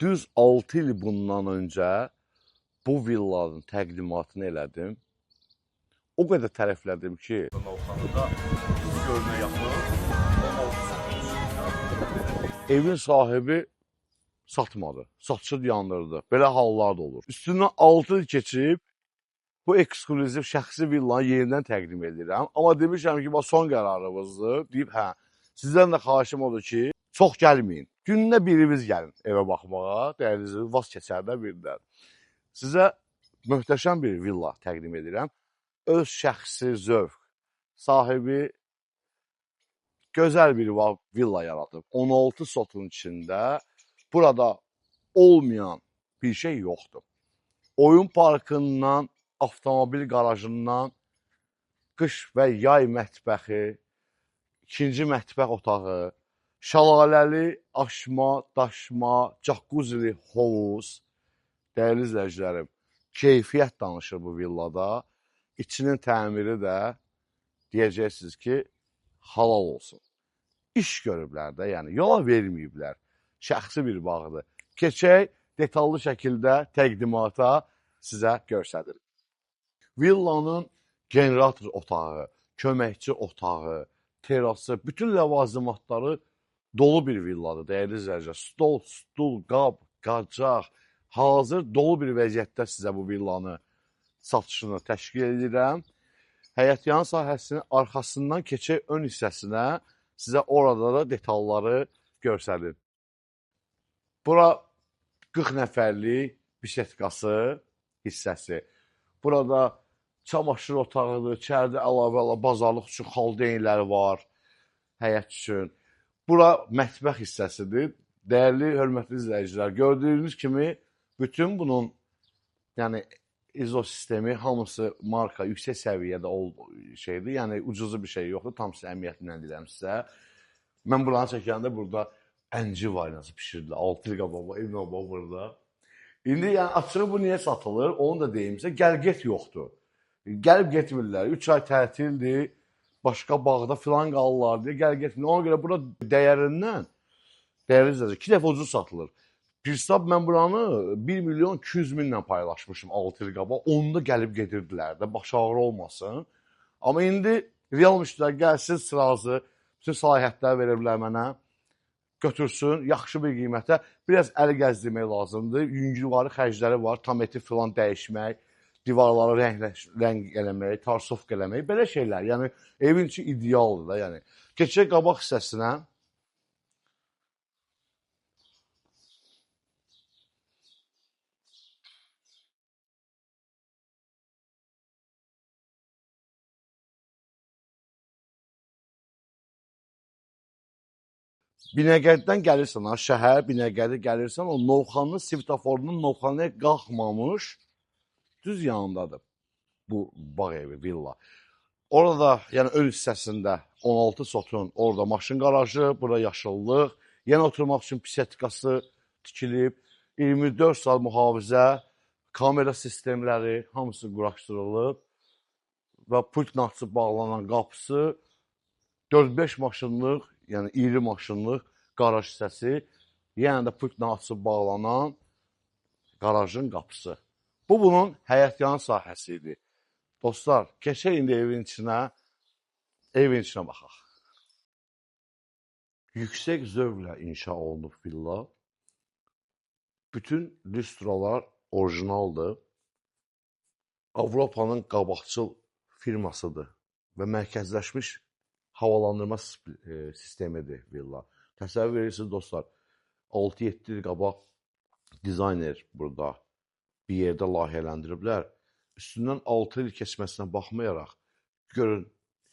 Düz 6 il bundan öncə bu villanın təqdimatını elədim. O qədər tərəflədim ki, Novxanıda düz görünə yaxın evin sahibi satmadı, satışı yandırdı. Belə hallar da olur. Üstündən 6 il keçib bu eksklüziv şəxsi villanı yenidən təqdim edirəm. Amma demişəm ki, son qərarımızdır. Deyib, sizdən də xahişim odur ki, çox gəlməyin. Gününə birimiz gəlin evə baxmağa, dəyərli vaz keçərdə birdən. Sizə möhtəşəm bir villa təqdim edirəm. Öz şəxsi zövq sahibi gözəl bir villa yaradıb. 16 sotun içində burada olmayan bir şey yoxdur. Oyun parkından, avtomobil qarajından, qış və yay mətbəxi, ikinci mətbəx otağı, şəlaləli aşma, daşma, cakkuzili hovuz, dəyərli izləyicilərim, keyfiyyət danışır bu villada. İçinin təmiri də deyəcəksiniz ki, halal olsun. İş görüblər də, yəni yola verməyiblər. Şəxsi bir bağdır. Keçək detallı şəkildə təqdimata sizə göstəririm. Villanın generator otağı, köməkçi otağı, terası, bütün ləvazimatları dolu bir villadır, dəyərli izləyicilər. Stol, stul, qab, qacaq, hazır dolu bir vəziyyətdə sizə bu villanı satışını təşkil edirəm. Həyətyanı sahəsinin arxasından keçək ön hissəsinə sizə orada da detalları göstərir. Bura 40 nəfərlik bisetkası hissəsi. Burada çamaşır otağıdır, içəridə əlavə bazarlıq üçün xaldeynləri var, həyət üçün. Bura mətbəx hissəsidir. Dəyərli, hörmətli izləyicilər, gördüyünüz kimi bütün bunun izosistemi, hamısı marka, yüksək səviyyədə şeydir. Yəni, ucuzu bir şey yoxdur, tam əmiyyətindən deyirəm sizə. Mən buranı çəkəndə burada ənci var, nasıl pişirdilər, 6 il qabaq, evin qabaq burada. İndi açığı bu niyə satılır, onu da deyim sizə, gəl-get yoxdur. Gəlib getmirlər, 3 ay tətildir, başqa bağda filan qalırlar deyə gəl getmirlər. Ona görə burada dəyərindən, dəyərli izləyicilər, 2 dəfə ucuz satılır. Pirsab mən buranı 1 milyon 200 minlə paylaşmışım 6 il qabaq. Onda gəlib gedirdilər də, baş ağrı olmasın. Amma indi real müştərilər gəlsin, sırası, bütün səlahiyyətlər veriblər mənə. Götürsün, yaxşı bir qiymətə. Biraz əl gəzdirmək lazımdır. Yüngülvari xərcləri var, tam eti filan dəyişmək, divarları rəng eləmək, tarsofk eləmək, belə şeylər. Yəni, evin üçün idealdır da. Yəni. Keçək qabaq hissəsinə. Binəqədidən gəlirsən, şəhər Binəqədi gəlirsən, o Novxanın svetoforunun Novxanaya qalxmamış düz yanındadır bu bağ evi, villa. Orada, yəni ön hissəsində 16 sotun, orada maşın qarajı, burada yaşıllıq, yenə oturmaq üçün bisetkası tikilib, 24 saat mühafizə, kamera sistemləri, hamısı quraşdırılıb və pultla açıb bağlanan qapısı, 4-5 maşınlıq, yəni iri maşınlıq qaraj hissəsi, yəni də pultla açıb bağlanan qarajın qapısı. Bu, bunun həyətyanı sahəsi idi. Dostlar, keçək indi evin içinə baxaq. Yüksək zövqlə inşa olunub villa. Bütün lüstralar orijinaldır. Avropanın qabaqcıl firmasıdır və mərkəzləşmiş havalandırma sistemidir villa. Təsəvvür verirsiniz, dostlar, 6-7 il qabaq dizayner burada bir yerdə layihələndiriblər. Üstündən 6 il keçməsinə baxmayaraq, görün,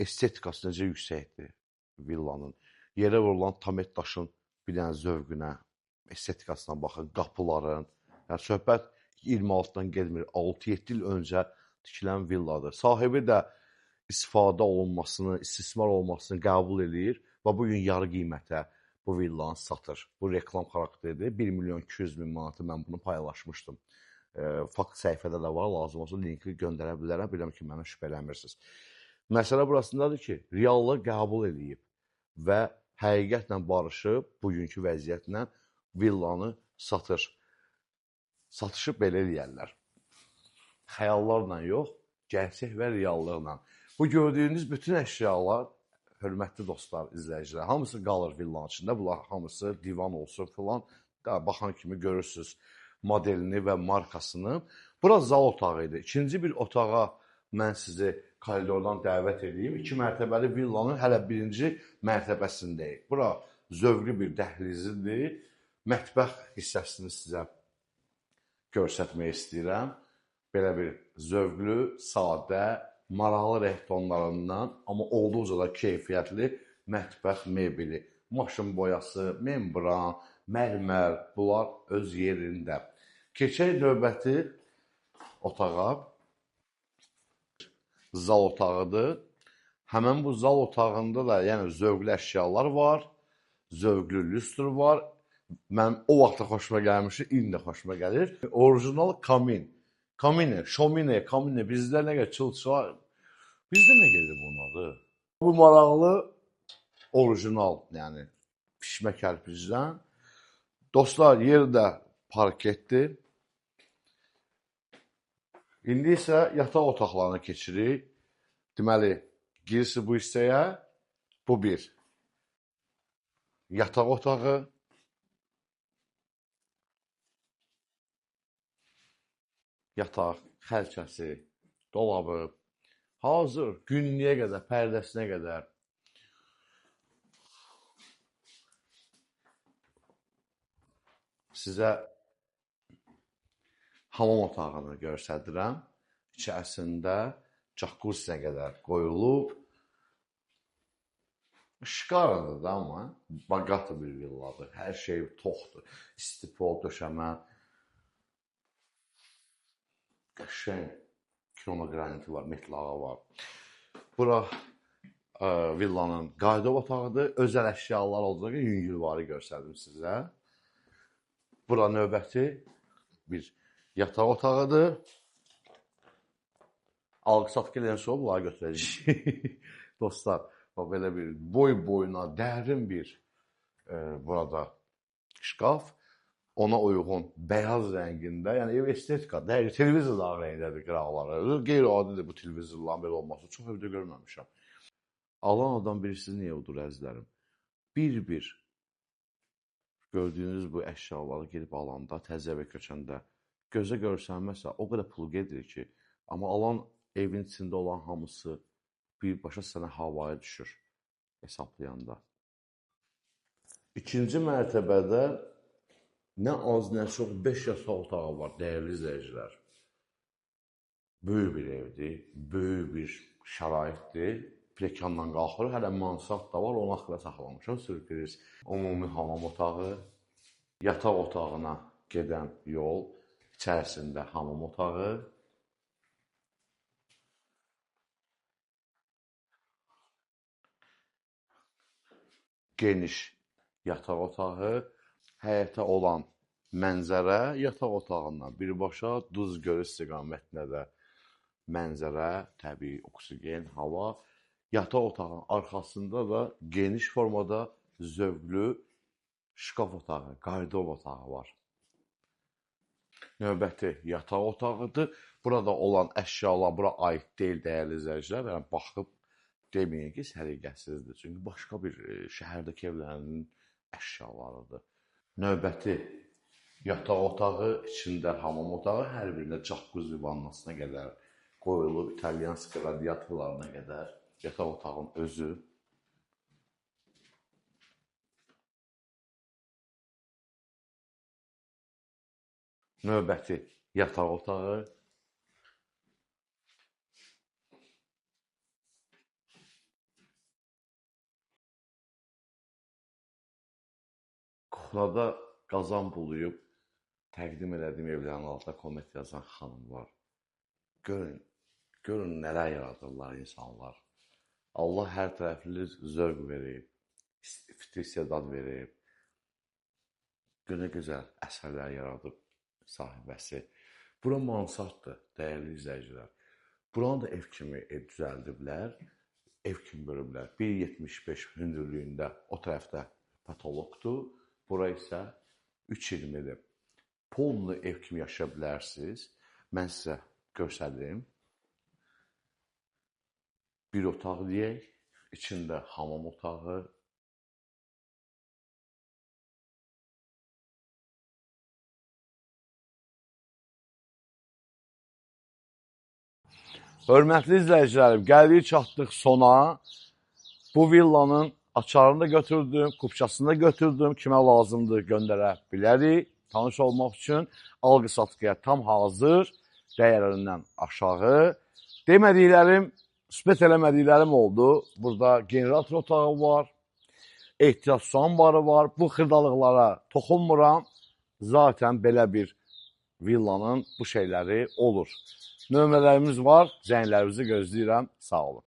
estetikası necə yüksəkdir villanın. Yerə vurulan tamet daşın bir dənə zövqünə, estetikasına baxın, qapıların. Yəni, söhbət 26-dan gelmir, 6-7 il öncə tikilən villadır. Sahibi də istifadə olunmasını, istismar olmasını qəbul edir və bugün yarı qiymətə bu villanı satır. Bu reklam xarakterdir. 1 milyon 200 min manatı mən bunu paylaşmışdım. Fakt səhifədə də var, lazım olsa linki göndərə bilərəm, biləm ki, mənə şübhələnmirsiniz. Məsələ burasındadır ki, reallıq qəbul edib və həqiqətlə barışıb, bugünkü vəziyyətlə villanı satır. Satışı belə eləyərlər. Xəyallarla yox, gerçək və reallıqla. Bu gördüyünüz bütün əşyalar, hörmətli dostlar, izləyicilər, hamısı qalır villanın içində. Bunlar hamısı divan olsun filan. Baxan kimi görürsünüz modelini və markasını. Bura zal otağı idi. İkinci bir otağa mən sizi koridordan dəvət edeyim. 2 mərtəbəli villanın hələ birinci mərtəbəsindəyik. Bura zövqlü bir dəhlizidir. Mətbəx hissəsini sizə göstərmək istəyirəm. Belə bir zövqlü, sadə, maraqlı rəng tonlarından, amma olduqca da keyfiyyətli mətbəx mebeli, maşın boyası, membran, mərmər, bunlar öz yerində. Keçək növbəti otağa. Zal otağıdır. Həmən bu zal otağında da yəni zövqlü əşyalar var, zövqlü lüstr var. Mənim o vaxtda xoşuma gəlmişdi, indi də xoşuma gəlir. Orijinal kamin. Kamine, şomine, kamine bizdə nə qədər çılçılar, bizdə nə gedir bunun adı? Bu maraqlı orijinal, yəni pişmə kərpicdən. Dostlar, yer də parketdir. İndi isə yataq otaqlarına keçirik. Deməli, girisi bu hissəyə, bu bir. Yataq otağı. Yataq, xərçəsi, dolabı, hazır, günlüyə qədər, pərdəsinə qədər. Sizə hamam otağını göstərirəm. İçərisində jacuzziyə qədər qoyulub. Şikarıdır da amma, baqatı bir villadır. Hər şey toxdur. İstipol döşəmə. Qəşəng kronograniti var, metlağı var. Bura villanın qayıdıb otağıdır. Özəl əşyalar olacaq ki, yüngülvarı göstərdim sizə. Bura növbəti bir yataq otağıdır. Alqı-satqı eləyən sonra bunları götürəcəyik. Dostlar, belə bir boy-boyuna dərin bir burada şkaf. Ona uyğun beyaz rəngində, yəni ev estetika, televizorlar rəngdədir qıraqları. Qeyri-adidir bu televizorların belə olması. Çox evdə görməmişəm. Alan adam bilirsiniz niyə odur əzizlərim? Bir-bir gördüyünüz bu əşyaları gedib alanda, təzə evə köçəndə gözə görsənməsə o qədər pul gedir ki, amma alan evin içində olan hamısı birbaşa sənə havaya düşür hesablayanda. İkinci mərtəbədə nə az, nə çox 5 yataq otağı var, dəyərli izləyicilər. Böyük bir evdir, böyük bir şəraitdir. Plekandan qalxır, hələ mansard da var, onu axıra saxlamışam, sürpriz. Ümumi hamam otağı, yataq otağına gedən yol, içərisində hamam otağı. Geniş yataq otağı. Həyətə olan mənzərə yataq otağından birbaşa Duz Gölü istiqamətində də mənzərə, təbii oksigen, hava. Yataq otağının arxasında da geniş formada zövqlü şkaf otağı, qardırop otağı var. Növbəti yataq otağıdır. Burada olan əşyalar bura aid deyil, dəyərli izləyicilər. Yəni, baxıb deməyin ki, səliqəsizdir. Çünki başqa bir şəhərdəki evlərinin əşyalarıdır. Növbəti yataq otağı, içində hamam otağı, hər birində jacuzzi vannasına qədər qoyulub, İtalyanski radiatorlarına qədər yataq otağın özü. Növbəti yataq otağı. Kuxlada qazan buluyub təqdim elədiyim evlərin altında komment yazan xanım var. Görün nələr yaradırlar insanlar. Allah hər tərəfli zövq verib, istedad verib. Gözəl əsərlər yaradıb sahibəsi. Bura mansarddır, dəyərli izləyicilər. Buranı da ev kimi düzəldiblər, ev kimi bölüblər. 1.75 hündürlüyündə o tərəfdə patologdur. Bura isə 3.20-dir. polnu ev kimi yaşaya bilərsiniz. Mən sizə göstərim. Bir otaq deyək, içində hamam otağı. Hörmətli izləyicilərim, gəldik çatdıq sona. Bu villanın açarını da götürdüm, kupçasını da götürdüm. Kimə lazımdır göndərə bilərik. Tanış olmaq üçün alqı-satqıya tam hazır, dəyərindən aşağı. Demədiklərim, sübut eləmədiklərim oldu. Burada generator otağı var, ehtiyat su anbarı var. Bu xırdalıqlara toxunmuram. Zaten belə bir villanın bu şeyləri olur. Nömrələrimiz var, zənglərinizi gözləyirəm. Sağ olun.